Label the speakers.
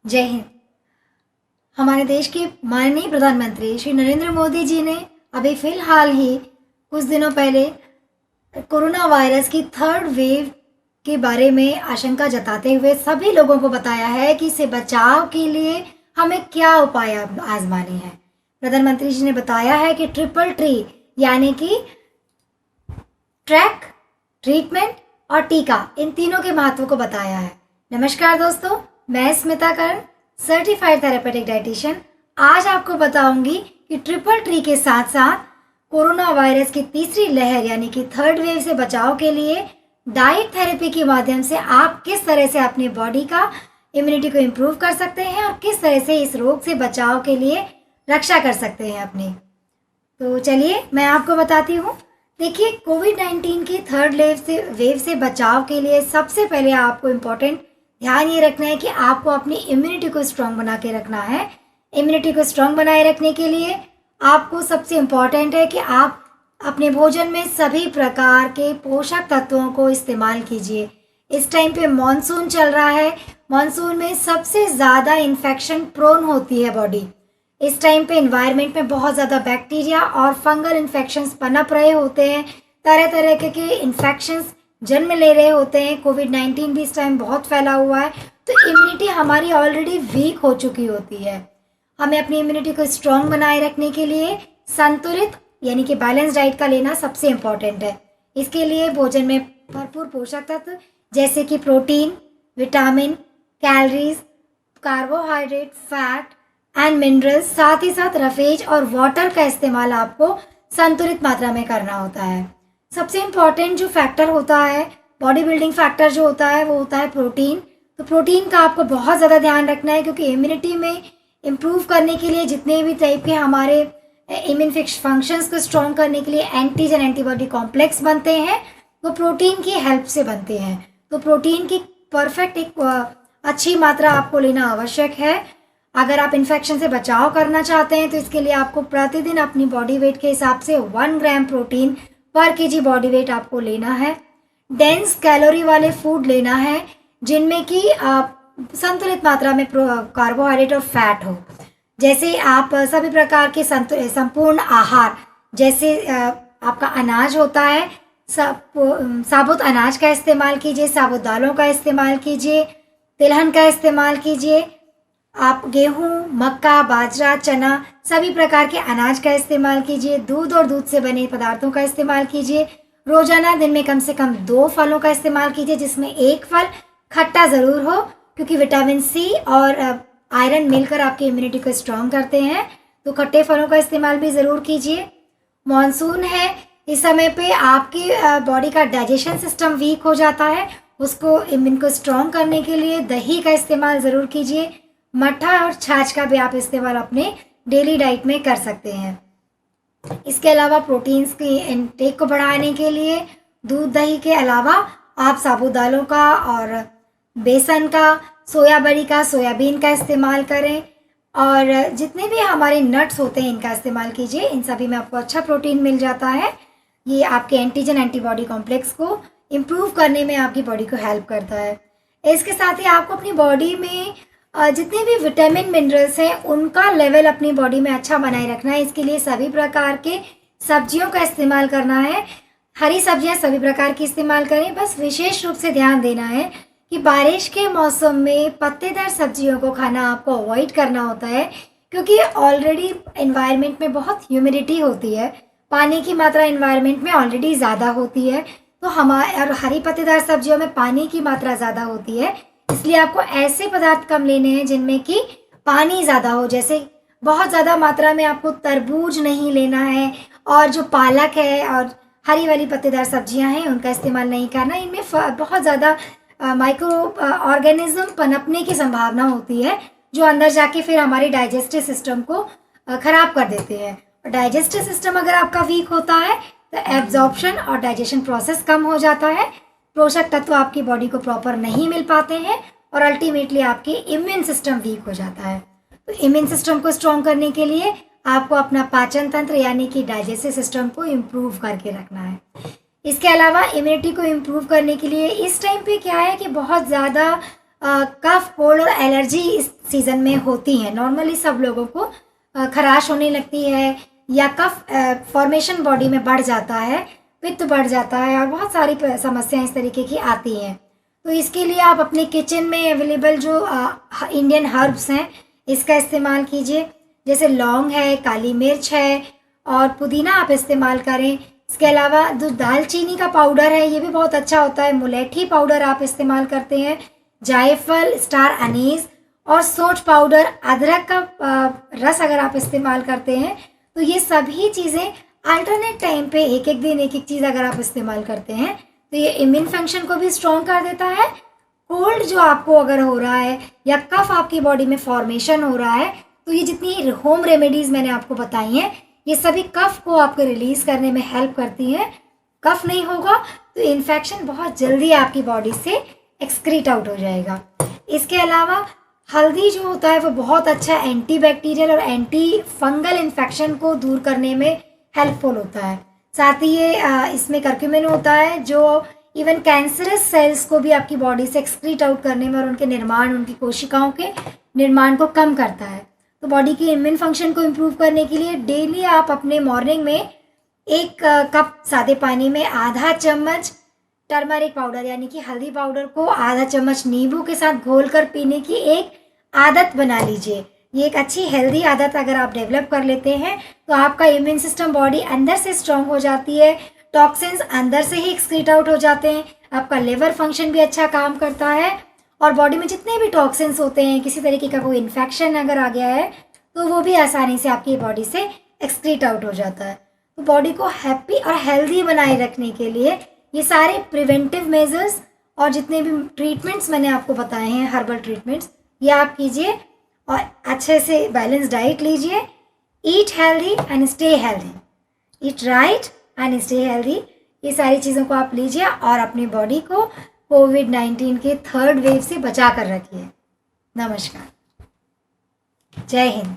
Speaker 1: जय हिंद। हमारे देश के माननीय प्रधानमंत्री श्री नरेंद्र मोदी जी ने अभी फ़िलहाल ही कुछ दिनों पहले कोरोना वायरस की थर्ड वेव के बारे में आशंका जताते हुए सभी लोगों को बताया है कि इससे बचाव के लिए हमें क्या उपाय आजमाने हैं। प्रधानमंत्री जी ने बताया है कि ट्रिपल ट्री यानी कि ट्रैक, ट्रीटमेंट और टीका, इन तीनों के महत्व को बताया है। नमस्कार दोस्तों, मैं स्मिता कर्ण, सर्टिफाइड थेरेपेटिक डाइटिशियन। आज आपको बताऊंगी कि ट्रिपल ट्री के साथ साथ कोरोना वायरस की तीसरी लहर यानी कि थर्ड वेव से बचाव के लिए डाइट थेरेपी के माध्यम से आप किस तरह से अपनी बॉडी का इम्यूनिटी को इम्प्रूव कर सकते हैं और किस तरह से इस रोग से बचाव के लिए रक्षा कर सकते हैं अपनी। तो चलिए मैं आपको बताती हूँ। देखिए, कोविड-19 की थर्ड वेव से बचाव के लिए सबसे पहले आपको इम्पोर्टेंट ध्यान ये रखना है कि आपको अपनी इम्यूनिटी को स्ट्रॉन्ग बना के रखना है। इम्यूनिटी को स्ट्रॉन्ग बनाए रखने के लिए आपको सबसे इम्पॉर्टेंट है कि आप अपने भोजन में सभी प्रकार के पोषक तत्वों को इस्तेमाल कीजिए। इस टाइम पे मॉनसून चल रहा है। मॉनसून में सबसे ज़्यादा इन्फेक्शन प्रोन होती है बॉडी। इस टाइम पे इन्वायरमेंट में बहुत ज़्यादा बैक्टीरिया और फंगल इन्फेक्शंस पनप रहे होते हैं। तरह तरह के इन्फेक्शंस जन्म ले रहे होते हैं। कोविड-19 भी इस टाइम बहुत फैला हुआ है, तो इम्यूनिटी हमारी ऑलरेडी वीक हो चुकी होती है। हमें अपनी इम्यूनिटी को स्ट्रॉन्ग बनाए रखने के लिए संतुलित यानी कि बैलेंस डाइट का लेना सबसे इम्पॉर्टेंट है। इसके लिए भोजन में भरपूर पोषक तत्व जैसे कि protein, vitamin, calories, carbohydrate, fat and minerals, साथ ही साथ रफेज और वाटर का इस्तेमाल आपको संतुलित मात्रा में करना होता है। सबसे इम्पॉर्टेंट जो फैक्टर होता है, बॉडी बिल्डिंग फैक्टर जो होता है, वो होता है प्रोटीन। तो प्रोटीन का आपको बहुत ज़्यादा ध्यान रखना है, क्योंकि इम्यूनिटी में इम्प्रूव करने के लिए जितने भी टाइप के हमारे इम्यून फंक्शंस को स्ट्रॉन्ग करने के लिए एंटीजन एंटीबॉडी कॉम्प्लेक्स बनते हैं, वो प्रोटीन की हेल्प से बनते हैं। तो प्रोटीन की परफेक्ट एक अच्छी मात्रा आपको लेना आवश्यक है। अगर आप इन्फेक्शन से बचाव करना चाहते हैं तो इसके लिए आपको प्रतिदिन अपनी बॉडी वेट के हिसाब से 1 ग्राम प्रोटीन पर केजी बॉडी वेट आपको लेना है। डेंस कैलोरी वाले फूड लेना है जिनमें कि संतुलित मात्रा में कार्बोहाइड्रेट और फैट हो। जैसे आप सभी प्रकार के संपूर्ण आहार, जैसे आपका अनाज होता है, साबुत अनाज का इस्तेमाल कीजिए, साबुत दालों का इस्तेमाल कीजिए, तिलहन का इस्तेमाल कीजिए। आप गेहूँ, मक्का, बाजरा, चना, सभी प्रकार के अनाज का इस्तेमाल कीजिए। दूध और दूध से बने पदार्थों का इस्तेमाल कीजिए। रोजाना दिन में कम से कम 2 फलों का इस्तेमाल कीजिए, जिसमें एक फल खट्टा ज़रूर हो, क्योंकि विटामिन सी और आयरन मिलकर आपकी इम्यूनिटी को स्ट्रॉन्ग करते हैं। तो खट्टे फलों का इस्तेमाल भी ज़रूर कीजिए। मॉनसून है, इस समय पे आपकी बॉडी का डाइजेशन सिस्टम वीक हो जाता है। उसको इम्यून को स्ट्रॉन्ग करने के लिए दही का इस्तेमाल ज़रूर कीजिए। मट्ठा और छाछ का भी आप इस्तेमाल अपने डेली डाइट में कर सकते हैं। इसके अलावा प्रोटीन्स की इनटेक को बढ़ाने के लिए दूध दही के अलावा आप साबुत दालों का और बेसन का, सोयाबड़ी का, सोयाबीन का इस्तेमाल करें। और जितने भी हमारे नट्स होते हैं इनका इस्तेमाल कीजिए। इन सभी में आपको अच्छा प्रोटीन मिल जाता है। ये आपके एंटीजन एंटीबॉडी कॉम्प्लेक्स को इम्प्रूव करने में आपकी बॉडी को हेल्प करता है। इसके साथ ही आपको अपनी बॉडी में जितने भी विटामिन मिनरल्स हैं उनका लेवल अपनी बॉडी में अच्छा बनाए रखना है। इसके लिए सभी प्रकार के सब्जियों का इस्तेमाल करना है। हरी सब्जियां सभी प्रकार की इस्तेमाल करें। बस विशेष रूप से ध्यान देना है कि बारिश के मौसम में पत्तेदार सब्जियों को खाना आपको अवॉइड करना होता है, क्योंकि ऑलरेडी एनवायरनमेंट में बहुत ह्यूमिडिटी होती है। पानी की मात्रा एनवायरनमेंट में ऑलरेडी ज़्यादा होती है, तो और हरी पत्तेदार सब्जियों में पानी की मात्रा ज़्यादा होती है। इसलिए आपको ऐसे पदार्थ कम लेने हैं जिनमें कि पानी ज़्यादा हो। जैसे बहुत ज़्यादा मात्रा में आपको तरबूज नहीं लेना है, और जो पालक है और हरी वाली पत्तेदार सब्जियां हैं उनका इस्तेमाल नहीं करना। इनमें बहुत ज़्यादा माइक्रो ऑर्गेनिज्म पनपने की संभावना होती है, जो अंदर जाके फिर हमारे डाइजेस्टिव सिस्टम को ख़राब कर देते हैं। और डाइजेस्टिव सिस्टम अगर आपका वीक होता है तो एब्जॉर्प्शन और डाइजेशन प्रोसेस कम हो जाता है। पोषक तत्व आपकी बॉडी को प्रॉपर नहीं मिल पाते हैं और अल्टीमेटली आपकी इम्यून सिस्टम वीक हो जाता है। तो इम्यून सिस्टम को स्ट्रॉन्ग करने के लिए आपको अपना पाचन तंत्र यानी कि डाइजेस्टिव सिस्टम को इम्प्रूव करके रखना है। इसके अलावा इम्यूनिटी को इम्प्रूव करने के लिए इस टाइम पे क्या है कि बहुत ज़्यादा कफ, कोल्ड और एलर्जी इस सीज़न में होती हैं। नॉर्मली सब लोगों को खराश होने लगती है या कफ फॉर्मेशन बॉडी में बढ़ जाता है, पित्त बढ़ जाता है और बहुत सारी समस्याएं इस तरीके की आती हैं। तो इसके लिए आप अपने किचन में अवेलेबल जो इंडियन हर्ब्स हैं इसका इस्तेमाल कीजिए। जैसे लौंग है, काली मिर्च है और पुदीना आप इस्तेमाल करें। इसके अलावा जो दालचीनी का पाउडर है ये भी बहुत अच्छा होता है। मुलेठी पाउडर आप इस्तेमाल करते हैं, जायफल, स्टार अनीस और सोंठ पाउडर, अदरक का रस अगर आप इस्तेमाल करते हैं तो ये सभी चीज़ें अल्टरनेट टाइम पे एक एक दिन एक एक चीज़ अगर आप इस्तेमाल करते हैं तो ये इम्यून फंक्शन को भी स्ट्रॉन्ग कर देता है। कोल्ड जो आपको अगर हो रहा है या कफ आपकी बॉडी में फॉर्मेशन हो रहा है तो ये जितनी होम रेमेडीज़ मैंने आपको बताई हैं ये सभी कफ को आपको रिलीज़ करने में हेल्प करती हैं। कफ नहीं होगा तो इन्फेक्शन बहुत जल्दी आपकी बॉडी से एक्सक्रीट आउट हो जाएगा। इसके अलावा हल्दी जो होता है वो बहुत अच्छा एंटीबैक्टीरियल और एंटी फंगल इन्फेक्शन को दूर करने में हेल्पफुल होता है। साथ ही ये इसमें करक्यूमिन होता है जो इवन कैंसरस सेल्स को भी आपकी बॉडी से एक्सक्रीट आउट करने में और उनके निर्माण, उनकी कोशिकाओं के निर्माण को कम करता है। तो बॉडी के इम्यून फंक्शन को इम्प्रूव करने के लिए डेली आप अपने मॉर्निंग में 1 कप सादे पानी में आधा चम्मच टर्मरिक पाउडर यानी कि हल्दी पाउडर को आधा चम्मच नींबू के साथ घोलकर पीने की एक आदत बना लीजिए। ये एक अच्छी हेल्दी आदत अगर आप डेवलप कर लेते हैं तो आपका इम्यून सिस्टम बॉडी अंदर से स्ट्रांग हो जाती है, टॉक्सिन्स अंदर से ही एक्सक्रीट आउट हो जाते हैं, आपका लिवर फंक्शन भी अच्छा काम करता है और बॉडी में जितने भी टॉक्सिन्स होते हैं, किसी तरीके का कोई इन्फेक्शन अगर आ गया है तो वो भी आसानी से आपकी बॉडी से एक्सक्रीट आउट हो जाता है। तो बॉडी को हैप्पी और हेल्दी बनाए रखने के लिए ये सारे प्रिवेंटिव मेजर्स और जितने भी ट्रीटमेंट्स मैंने आपको बताए हैं, हर्बल ट्रीटमेंट्स, ये आप कीजिए और अच्छे से बैलेंस डाइट लीजिए। Eat healthy and stay healthy, eat right and stay healthy, ये सारी चीज़ों को आप लीजिए और अपनी बॉडी को कोविड-19 के 3rd वेव से बचा कर रखिए। नमस्कार, जय हिंद।